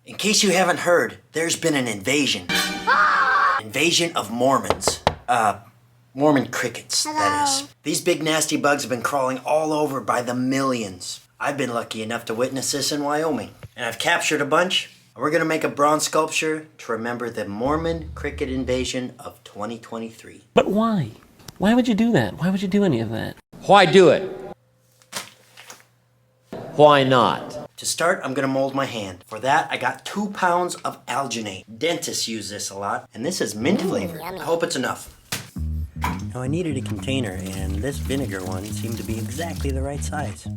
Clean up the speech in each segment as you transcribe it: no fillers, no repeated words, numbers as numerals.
In case you haven't heard, there's been an invasion. Invasion of Mormons. Mormon crickets, that is. These big nasty bugs have been crawling all over by the millions. I've been lucky enough to witness this in Wyoming. And I've captured a bunch. We're gonna make a bronze sculpture to remember the Mormon cricket invasion of 2023. But why? Why would you do that? Why would you do any of that? Why do it? Why not? To start, I'm gonna mold my hand. For that, I got 2 pounds of alginate. Dentists use this a lot, and this is mint flavored. I hope it's enough. Now I needed a container, and this vinegar one seemed to be exactly the right size.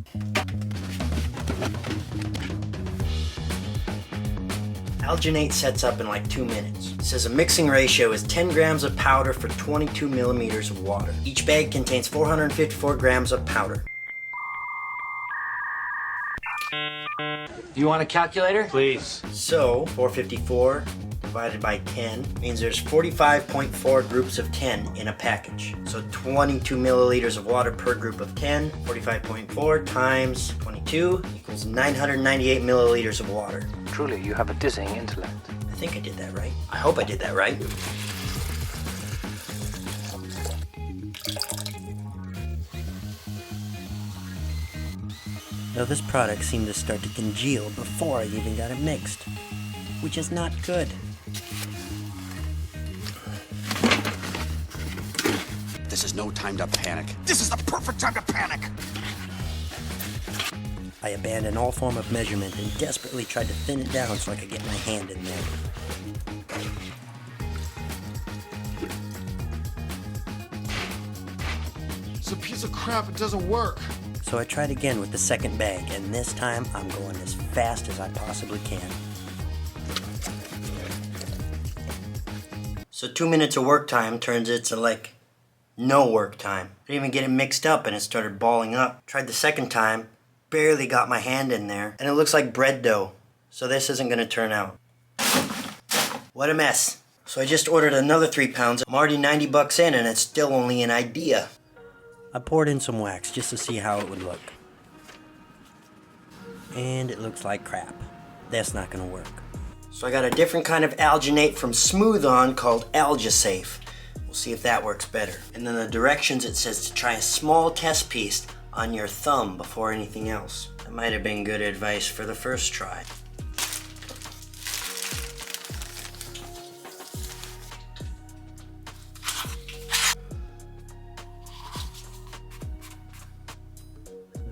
Alginate sets up in like 2 minutes. It says a mixing ratio is 10 grams of powder for 22 milliliters of water. Each bag contains 454 grams of powder. Do you want a calculator? Please. So, 454 divided by 10 means there's 45.4 groups of 10 in a package. So 22 milliliters of water per group of 10, 45.4 times 22 equals 998 milliliters of water. Truly, you have a dizzying intellect. I think I did that right. I hope I did that right. Now this product seemed to start to congeal before I even got it mixed, which is not good. This is no time to panic. This is the perfect time to panic! I abandoned all form of measurement and desperately tried to thin it down so I could get my hand in there. It's a piece of crap, it doesn't work. So I tried again with the second bag, and this time I'm going as fast as I possibly can. So 2 minutes of work time turns into like no work time. I didn't even get it mixed up and it started balling up. Tried the second time, barely got my hand in there, and it looks like bread dough. So this isn't gonna turn out. What a mess. So I just ordered another 3 pounds. I'm already 90 bucks in and it's still only an idea. I poured in some wax just to see how it would look. And it looks like crap. That's not gonna work. So I got a different kind of alginate from Smooth On called AlgiSafe. We'll see if that works better. And then the directions, it says to try a small test piece on your thumb before anything else. That might have been good advice for the first try.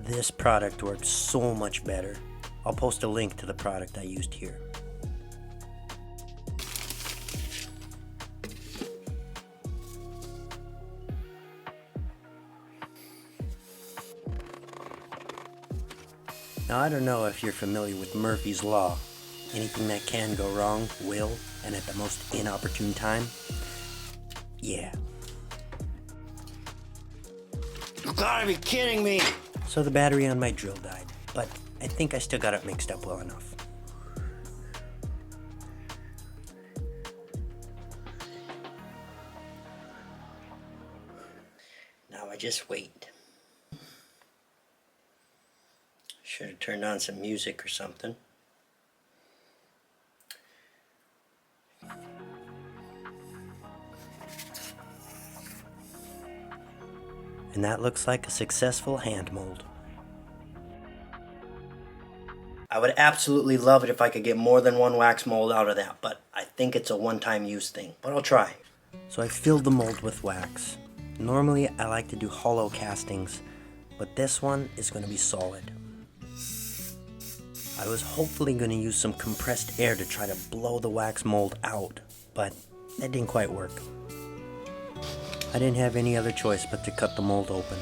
This product works so much better. I'll post a link to the product I used here. Now I don't know if you're familiar with Murphy's Law. Anything that can go wrong will, and at the most inopportune time. Yeah. You gotta be kidding me! So the battery on my drill died, but I think I still got it mixed up well enough. Now I just wait. Should have turned on some music or something. And that looks like a successful hand mold. I would absolutely love it if I could get more than one wax mold out of that, but I think it's a one-time use thing, but I'll try. So I filled the mold with wax. Normally I like to do hollow castings, but this one is going to be solid. I was hopefully going to use some compressed air to try to blow the wax mold out, but that didn't quite work. I didn't have any other choice but to cut the mold open.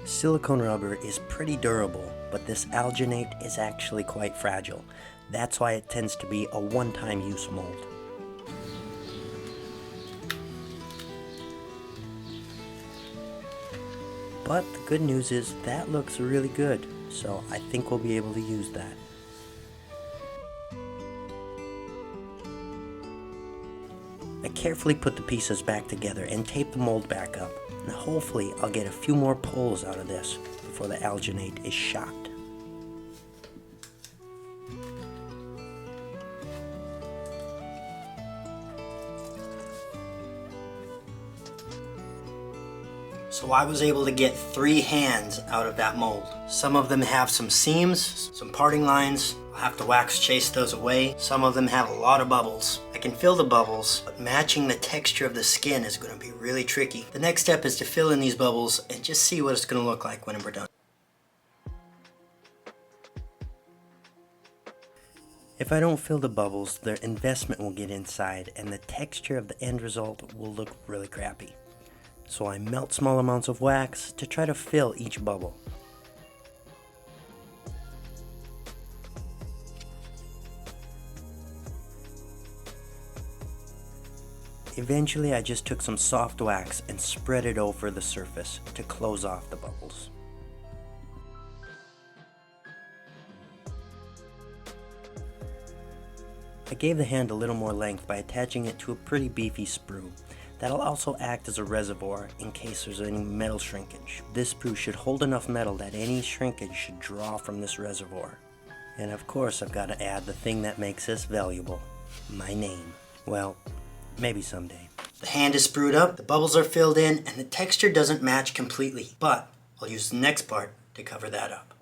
Silicone rubber is pretty durable, but this alginate is actually quite fragile. That's why it tends to be a one-time use mold. But the good news is that looks really good, so I think we'll be able to use that. I carefully put the pieces back together and tape the mold back up. And hopefully I'll get a few more pulls out of this before the alginate is shot. So I was able to get 3 hands out of that mold. Some of them have some seams, some parting lines. I'll have to wax chase those away. Some of them have a lot of bubbles. I can fill the bubbles, but matching the texture of the skin is going to be really tricky. The next step is to fill in these bubbles and just see what it's going to look like when we're done. If I don't fill the bubbles, the investment will get inside and the texture of the end result will look really crappy. So I melt small amounts of wax to try to fill each bubble. Eventually I just took some soft wax and spread it over the surface to close off the bubbles. I gave the hand a little more length by attaching it to a pretty beefy sprue. That'll also act as a reservoir in case there's any metal shrinkage. This sprue should hold enough metal that any shrinkage should draw from this reservoir. And of course I've got to add the thing that makes this valuable, my name. Well, maybe someday. The hand is sprued up, the bubbles are filled in, and the texture doesn't match completely, but I'll use the next part to cover that up.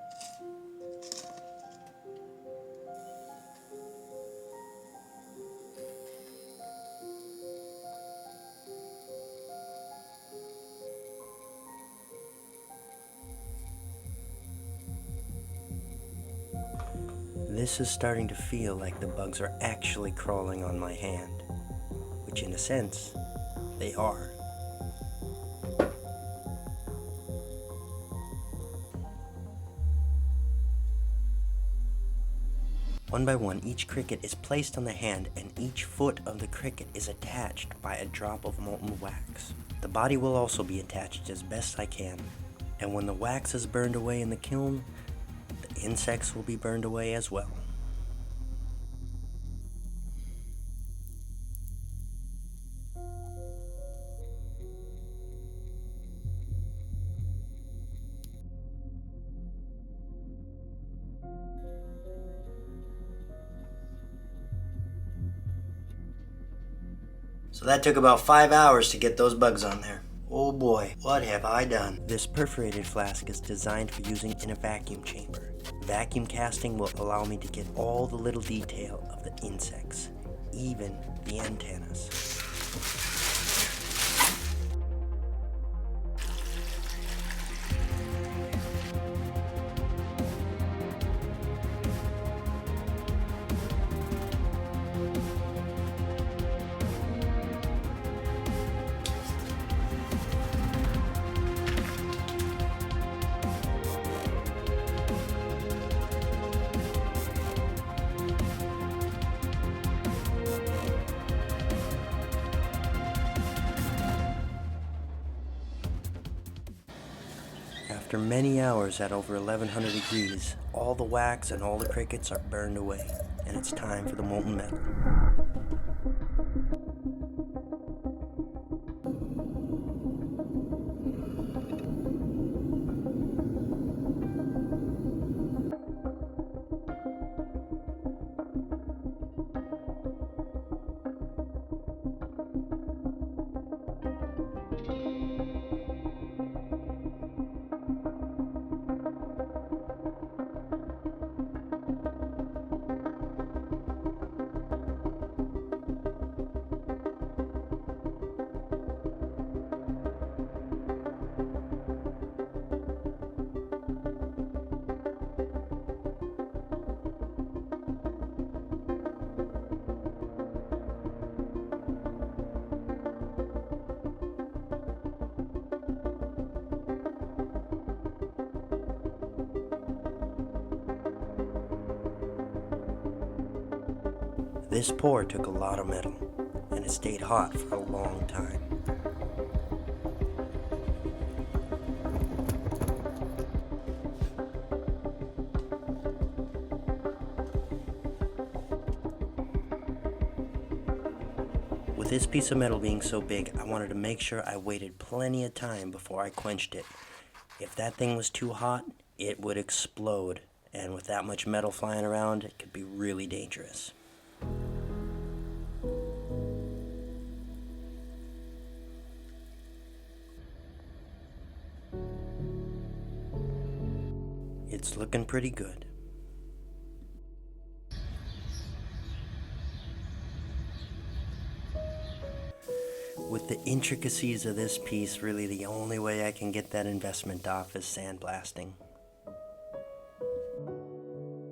This is starting to feel like the bugs are actually crawling on my hand, which in a sense, they are. One by one, each cricket is placed on the hand and each foot of the cricket is attached by a drop of molten wax. The body will also be attached as best I can, and when the wax is burned away in the kiln, the insects will be burned away as well. So that took about 5 hours to get those bugs on there. Oh boy, what have I done? This perforated flask is designed for using in a vacuum chamber. Vacuum casting will allow me to get all the little detail of the insects, even the antennas. After many hours at over 1100 degrees, all the wax and all the crickets are burned away, and it's time for the molten metal. This pour took a lot of metal, and it stayed hot for a long time. With this piece of metal being so big, I wanted to make sure I waited plenty of time before I quenched it. If that thing was too hot, it would explode, and with that much metal flying around, it could be really dangerous. It's looking pretty good. With the intricacies of this piece, really the only way I can get that investment off is sandblasting.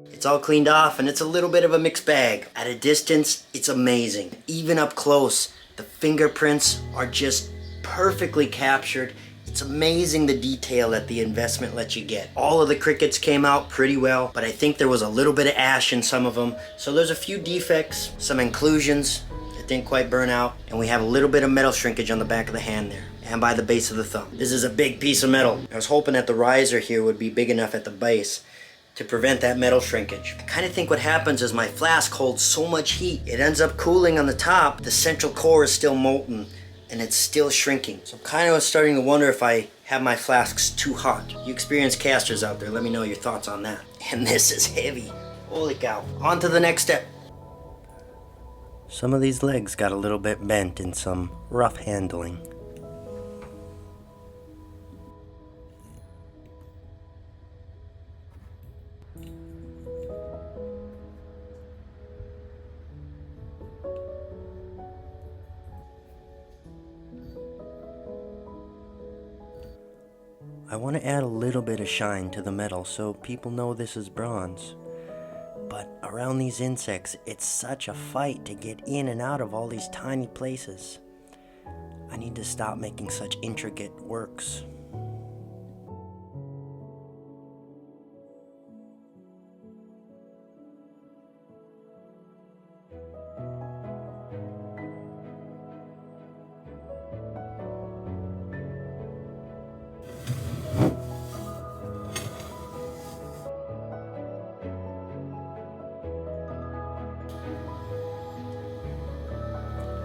It's all cleaned off and it's a little bit of a mixed bag. At a distance, it's amazing. Even up close, the fingerprints are just perfectly captured. It's amazing the detail that the investment lets you get. All of the crickets came out pretty well, but I think there was a little bit of ash in some of them. So there's a few defects, some inclusions that didn't quite burn out, and we have a little bit of metal shrinkage on the back of the hand there and by the base of the thumb. This is a big piece of metal. I was hoping that the riser here would be big enough at the base to prevent that metal shrinkage. I kind of think what happens is my flask holds so much heat, it ends up cooling on the top. The central core is still molten and it's still shrinking. So I'm kind of starting to wonder if I have my flasks too hot. You experienced casters out there, let me know your thoughts on that. And this is heavy. Holy cow. On to the next step. Some of these legs got a little bit bent in some rough handling. I want to add a little bit of shine to the metal so people know this is bronze. But around these insects, it's such a fight to get in and out of all these tiny places. I need to stop making such intricate works.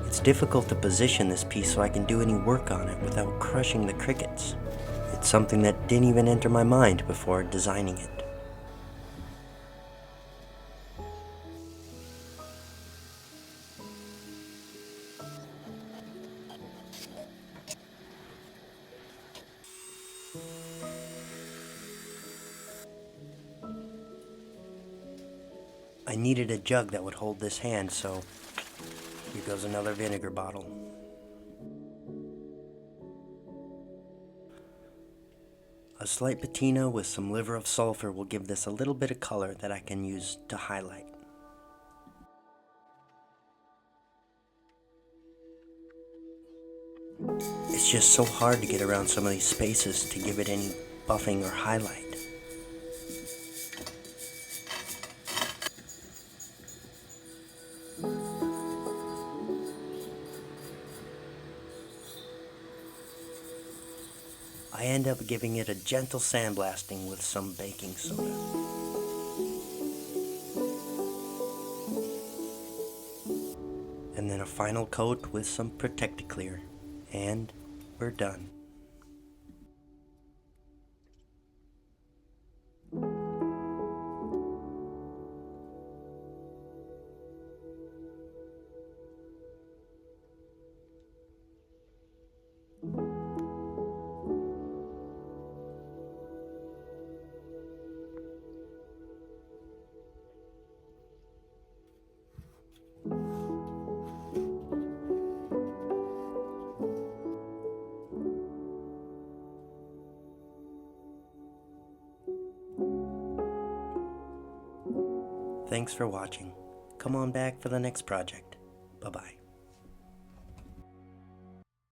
It's difficult to position this piece so I can do any work on it without crushing the crickets. It's something that didn't even enter my mind before designing it. I needed a jug that would hold this hand, so here goes another vinegar bottle. A slight patina with some liver of sulfur will give this a little bit of color that I can use to highlight. It's just so hard to get around some of these spaces to give it any buffing or highlight. I end up giving it a gentle sandblasting with some baking soda. And then a final coat with some Protect-A-Clear. And we're done. Thanks for watching. Come on back for the next project. Bye-bye.